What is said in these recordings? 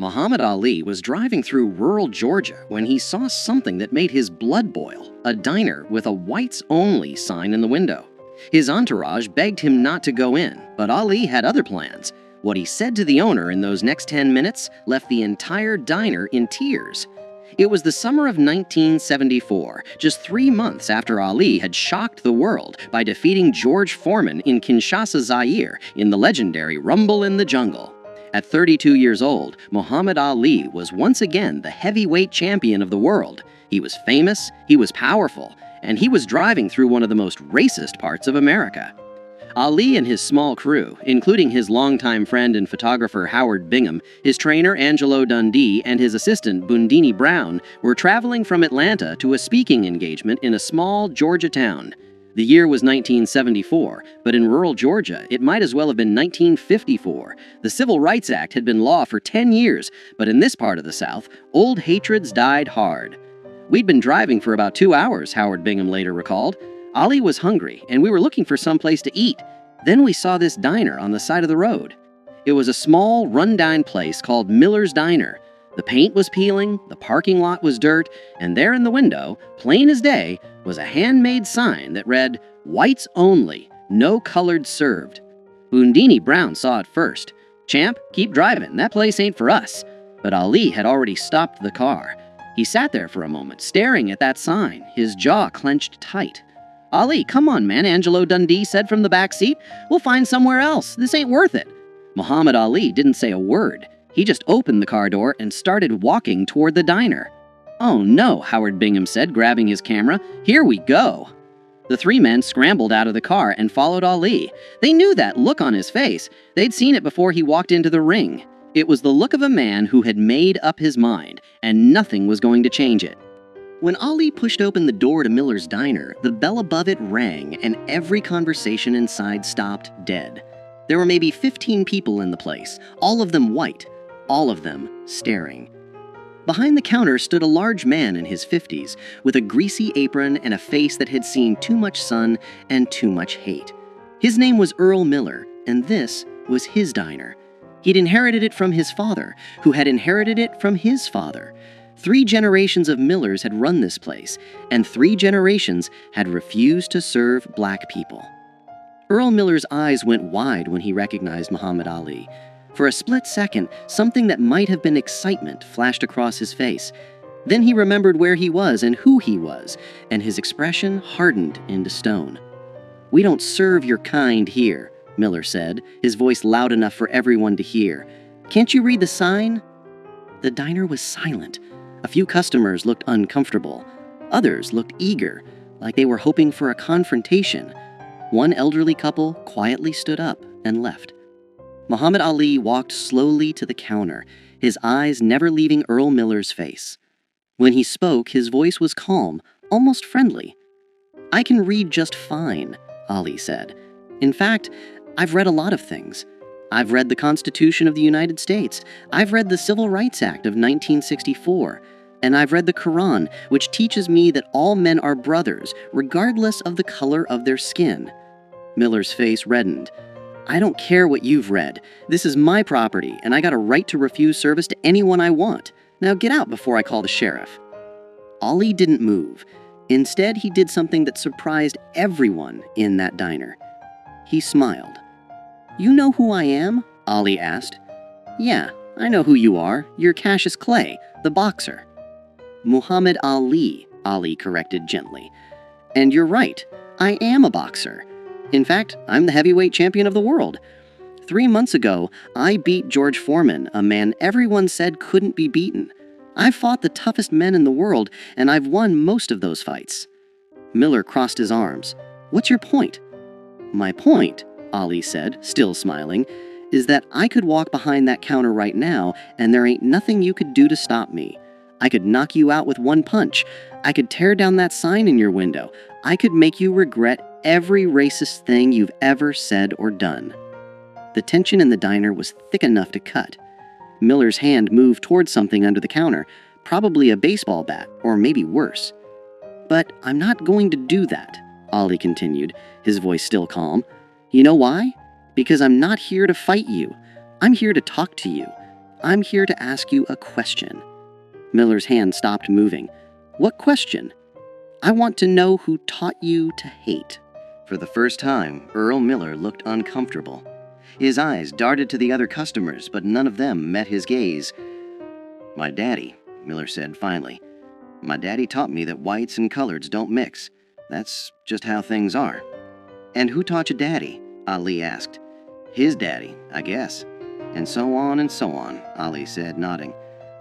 Muhammad Ali was driving through rural Georgia when he saw something that made his blood boil, a diner with a whites-only sign in the window. His entourage begged him not to go in, but Ali had other plans. What he said to the owner in those next 10 minutes left the entire diner in tears. It was the summer of 1974, just 3 months after Ali had shocked the world by defeating George Foreman in Kinshasa, Zaire, in the legendary Rumble in the Jungle. At 32 years old, Muhammad Ali was once again the heavyweight champion of the world. He was famous, he was powerful, and he was driving through one of the most racist parts of America. Ali and his small crew, including his longtime friend and photographer Howard Bingham, his trainer Angelo Dundee, and his assistant Bundini Brown, were traveling from Atlanta to a speaking engagement in a small Georgia town. The year was 1974, but in rural Georgia, it might as well have been 1954. The Civil Rights Act had been law for 10 years, but in this part of the South, old hatreds died hard. We'd been driving for about 2 hours, Howard Bingham later recalled. Ali was hungry, and we were looking for some place to eat. Then we saw this diner on the side of the road. It was a small, run-down place called Miller's Diner. The paint was peeling, the parking lot was dirt, and there in the window, plain as day, was a handmade sign that read, "Whites only, no colored served." Bundini Brown saw it first. "Champ, keep driving, that place ain't for us." But Ali had already stopped the car. He sat there for a moment, staring at that sign, his jaw clenched tight. "Ali, come on, man," Angelo Dundee said from the back seat. "We'll find somewhere else. This ain't worth it." Muhammad Ali didn't say a word. He just opened the car door and started walking toward the diner. "Oh no," Howard Bingham said, grabbing his camera. "Here we go." The three men scrambled out of the car and followed Ali. They knew that look on his face. They'd seen it before he walked into the ring. It was the look of a man who had made up his mind, and nothing was going to change it. When Ali pushed open the door to Miller's Diner, the bell above it rang, and every conversation inside stopped dead. There were maybe 15 people in the place, all of them white, all of them staring. Behind the counter stood a large man in his 50s, with a greasy apron and a face that had seen too much sun and too much hate. His name was Earl Miller, and this was his diner. He'd inherited it from his father, who had inherited it from his father. 3 generations of Millers had run this place, and 3 generations had refused to serve black people. Earl Miller's eyes went wide when he recognized Muhammad Ali. For a split second, something that might have been excitement flashed across his face. Then he remembered where he was and who he was, and his expression hardened into stone. "We don't serve your kind here," Miller said, his voice loud enough for everyone to hear. "Can't you read the sign?" The diner was silent. A few customers looked uncomfortable. Others looked eager, like they were hoping for a confrontation. One elderly couple quietly stood up and left. Muhammad Ali walked slowly to the counter, his eyes never leaving Earl Miller's face. When he spoke, his voice was calm, almost friendly. "I can read just fine," Ali said. "In fact, I've read a lot of things. I've read the Constitution of the United States. I've read the Civil Rights Act of 1964. And I've read the Quran, which teaches me that all men are brothers, regardless of the color of their skin." Miller's face reddened. "I don't care what you've read. This is my property, and I got a right to refuse service to anyone I want. Now get out before I call the sheriff." Ali didn't move. Instead, he did something that surprised everyone in that diner. He smiled. "You know who I am?" Ali asked. "Yeah, I know who you are. You're Cassius Clay, the boxer." "Muhammad Ali," Ali corrected gently. "And you're right, I am a boxer. In fact, I'm the heavyweight champion of the world. 3 months ago, I beat George Foreman, a man everyone said couldn't be beaten. I've fought the toughest men in the world, and I've won most of those fights." Miller crossed his arms. "What's your point?" "My point," Ali said, still smiling, "is that I could walk behind that counter right now, and there ain't nothing you could do to stop me. I could knock you out with one punch. I could tear down that sign in your window. I could make you regret every racist thing you've ever said or done." The tension in the diner was thick enough to cut. Miller's hand moved toward something under the counter, probably a baseball bat, or maybe worse. "But I'm not going to do that," Ali continued, his voice still calm. "You know why? Because I'm not here to fight you. I'm here to talk to you. I'm here to ask you a question." Miller's hand stopped moving. "What question?" "I want to know who taught you to hate." For the first time, Earl Miller looked uncomfortable. His eyes darted to the other customers, but none of them met his gaze. "My daddy," Miller said finally. "My daddy taught me that whites and coloreds don't mix. That's just how things are." "And who taught your daddy?" Ali asked. "His daddy, I guess." "And so on, Ali said, nodding.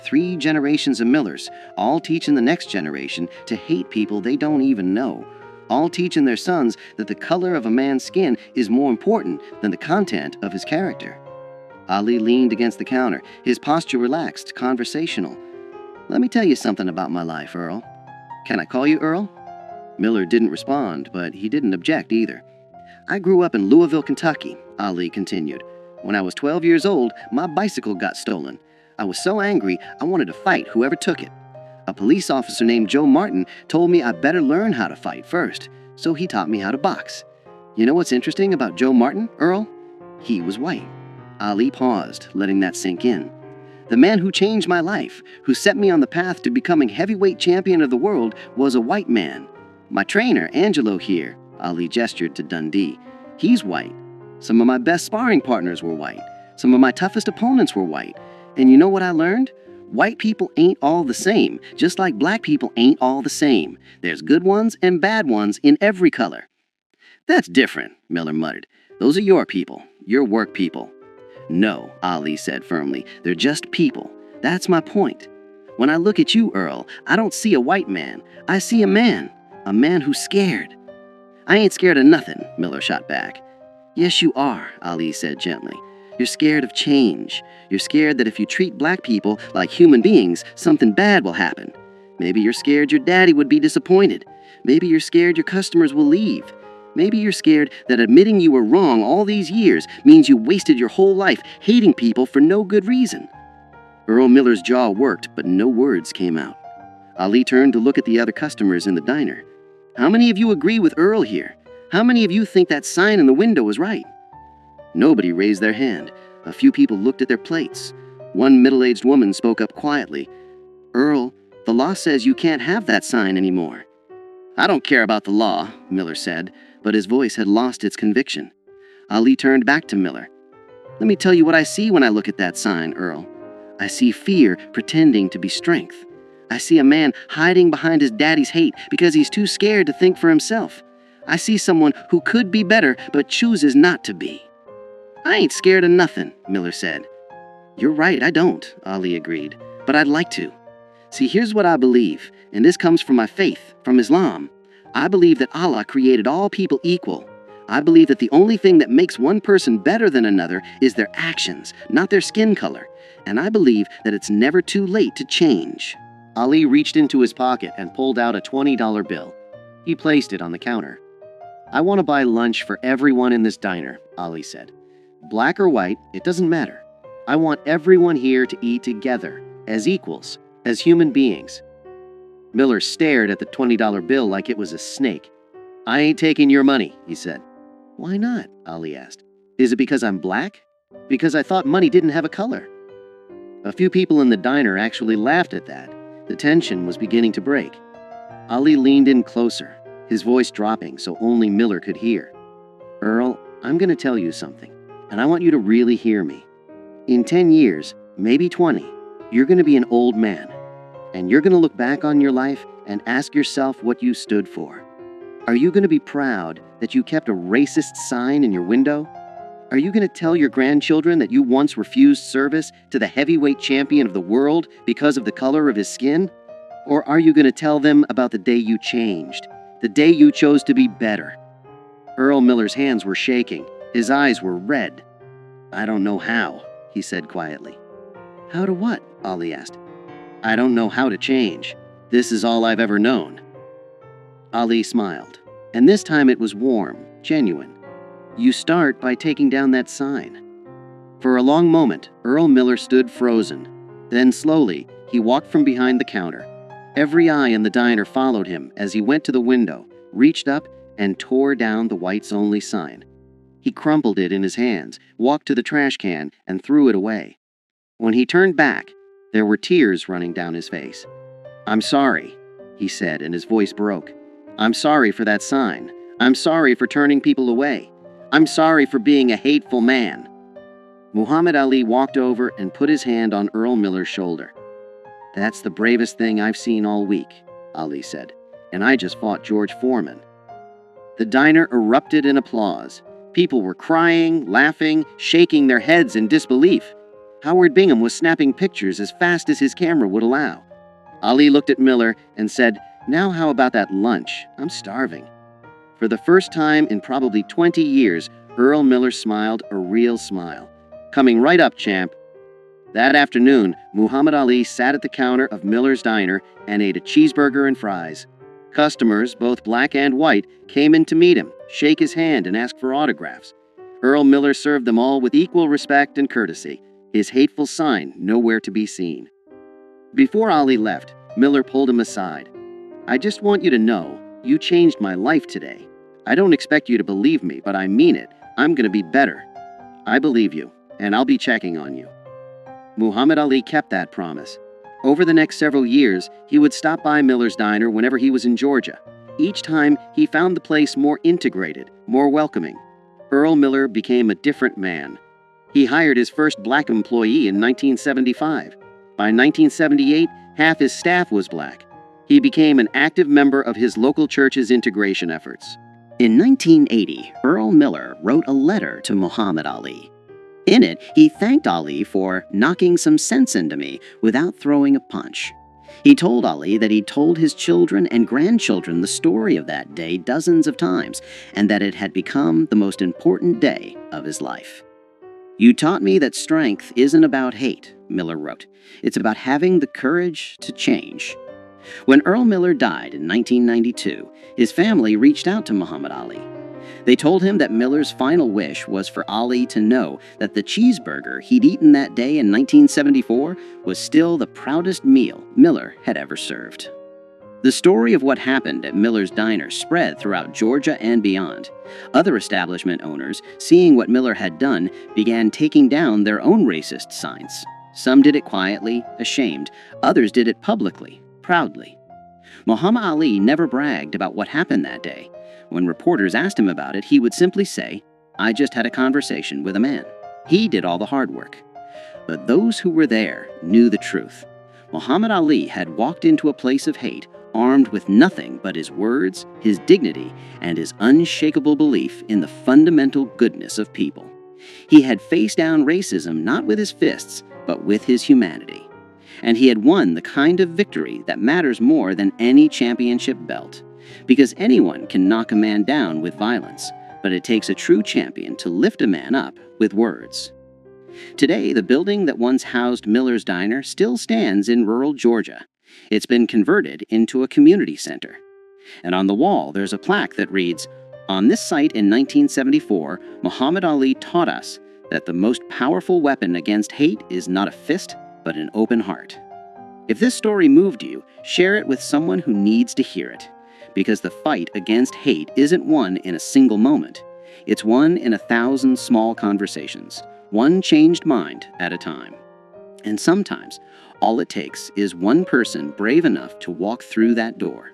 3 generations of Millers, all teaching the next generation to hate people they don't even know. All teaching their sons that the color of a man's skin is more important than the content of his character." Ali leaned against the counter, his posture relaxed, conversational. "Let me tell you something about my life, Earl." "Can I call you Earl?" Miller didn't respond, but he didn't object either. "I grew up in Louisville, Kentucky," Ali continued. "When I was 12 years old, my bicycle got stolen. I was so angry, I wanted to fight whoever took it. A police officer named Joe Martin told me I better learn how to fight first, so he taught me how to box. You know what's interesting about Joe Martin, Earl? He was white." Ali paused, letting that sink in. "The man who changed my life, who set me on the path to becoming heavyweight champion of the world, was a white man. My trainer, Angelo here," Ali gestured to Dundee, "he's white. Some of my best sparring partners were white. Some of my toughest opponents were white. And you know what I learned? White people ain't all the same, just like black people ain't all the same. There's good ones and bad ones in every color." "That's different," Miller muttered. "Those are your people, your work people." "No," Ali said firmly, "they're just people. That's my point. When I look at you, Earl, I don't see a white man. I see a man who's scared." "I ain't scared of nothing," Miller shot back. "Yes, you are," Ali said gently. "You're scared of change. You're scared that if you treat black people like human beings, something bad will happen. Maybe you're scared your daddy would be disappointed. Maybe you're scared your customers will leave. Maybe you're scared that admitting you were wrong all these years means you wasted your whole life hating people for no good reason." Earl Miller's jaw worked, but no words came out. Ali turned to look at the other customers in the diner. "How many of you agree with Earl here? How many of you think that sign in the window is right?" Nobody raised their hand. A few people looked at their plates. One middle-aged woman spoke up quietly. "Earl, the law says you can't have that sign anymore." "I don't care about the law," Miller said, but his voice had lost its conviction. Ali turned back to Miller. "Let me tell you what I see when I look at that sign, Earl. I see fear pretending to be strength. I see a man hiding behind his daddy's hate because he's too scared to think for himself. I see someone who could be better but chooses not to be." "I ain't scared of nothing," Miller said. "You're right, I don't," Ali agreed, "but I'd like to. See, here's what I believe, and this comes from my faith, from Islam. I believe that Allah created all people equal. I believe that the only thing that makes one person better than another is their actions, not their skin color. And I believe that it's never too late to change." Ali reached into his pocket and pulled out a $20 bill. He placed it on the counter. "I want to buy lunch for everyone in this diner," Ali said. "Black or white, it doesn't matter. I want everyone here to eat together, as equals, as human beings." Miller stared at the $20 bill like it was a snake. "I ain't taking your money," he said. "Why not?" Ali asked. "Is it because I'm black? Because I thought money didn't have a color." A few people in the diner actually laughed at that. The tension was beginning to break. Ali leaned in closer, his voice dropping so only Miller could hear. "Earl, I'm going to tell you something, and I want you to really hear me. In 10 years, maybe 20, you're going to be an old man, and you're going to look back on your life and ask yourself what you stood for. Are you going to be proud that you kept a racist sign in your window? Are you going to tell your grandchildren that you once refused service to the heavyweight champion of the world because of the color of his skin? Or are you going to tell them about the day you changed, the day you chose to be better?" Earl Miller's hands were shaking. His eyes were red. "I don't know how," he said quietly. "How to what?" Ali asked. "I don't know how to change. This is all I've ever known." Ali smiled, and this time it was warm, genuine. "You start by taking down that sign." For a long moment, Earl Miller stood frozen. Then slowly, he walked from behind the counter. Every eye in the diner followed him as he went to the window, reached up, and tore down the whites only sign. He crumpled it in his hands, walked to the trash can, and threw it away. When he turned back, there were tears running down his face. "I'm sorry," he said, and his voice broke. "I'm sorry for that sign. I'm sorry for turning people away. I'm sorry for being a hateful man." Muhammad Ali walked over and put his hand on Earl Miller's shoulder. "That's the bravest thing I've seen all week," Ali said, "and I just fought George Foreman." The diner erupted in applause. People were crying, laughing, shaking their heads in disbelief. Howard Bingham was snapping pictures as fast as his camera would allow. Ali looked at Miller and said, "Now how about that lunch? I'm starving." For the first time in probably 20 years, Earl Miller smiled a real smile. "Coming right up, champ." That afternoon, Muhammad Ali sat at the counter of Miller's diner and ate a cheeseburger and fries. Customers, both black and white, came in to meet him, shake his hand, and ask for autographs. Earl Miller served them all with equal respect and courtesy, his hateful sign nowhere to be seen. Before Ali left, Miller pulled him aside. "I just want you to know, you changed my life today. I don't expect you to believe me, but I mean it. I'm going to be better. I believe you, and I'll be checking on you." Muhammad Ali kept that promise. Over the next several years, he would stop by Miller's diner whenever he was in Georgia. Each time, he found the place more integrated, more welcoming. Earl Miller became a different man. He hired his first black employee in 1975. By 1978, half his staff was black. He became an active member of his local church's integration efforts. In 1980, Earl Miller wrote a letter to Muhammad Ali. In it, he thanked Ali for knocking some sense into me without throwing a punch. He told Ali that he'd told his children and grandchildren the story of that day dozens of times, and that it had become the most important day of his life. "You taught me that strength isn't about hate," Miller wrote. "It's about having the courage to change." When Earl Miller died in 1992, his family reached out to Muhammad Ali. They told him that Miller's final wish was for Ali to know that the cheeseburger he'd eaten that day in 1974 was still the proudest meal Miller had ever served. The story of what happened at Miller's diner spread throughout Georgia and beyond. Other establishment owners, seeing what Miller had done, began taking down their own racist signs. Some did it quietly, ashamed. Others did it publicly, proudly. Muhammad Ali never bragged about what happened that day. When reporters asked him about it, he would simply say, "I just had a conversation with a man. He did all the hard work." But those who were there knew the truth. Muhammad Ali had walked into a place of hate, armed with nothing but his words, his dignity, and his unshakable belief in the fundamental goodness of people. He had faced down racism not with his fists, but with his humanity. And he had won the kind of victory that matters more than any championship belt. Because anyone can knock a man down with violence, but it takes a true champion to lift a man up with words. Today, the building that once housed Miller's Diner still stands in rural Georgia. It's been converted into a community center. And on the wall, there's a plaque that reads, "On this site in 1974, Muhammad Ali taught us that the most powerful weapon against hate is not a fist, but an open heart." If this story moved you, share it with someone who needs to hear it. Because the fight against hate isn't won in a single moment. It's won in 1,000 small conversations, one changed mind at a time. And sometimes, all it takes is one person brave enough to walk through that door.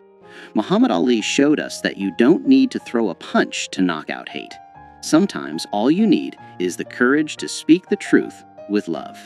Muhammad Ali showed us that you don't need to throw a punch to knock out hate. Sometimes all you need is the courage to speak the truth with love.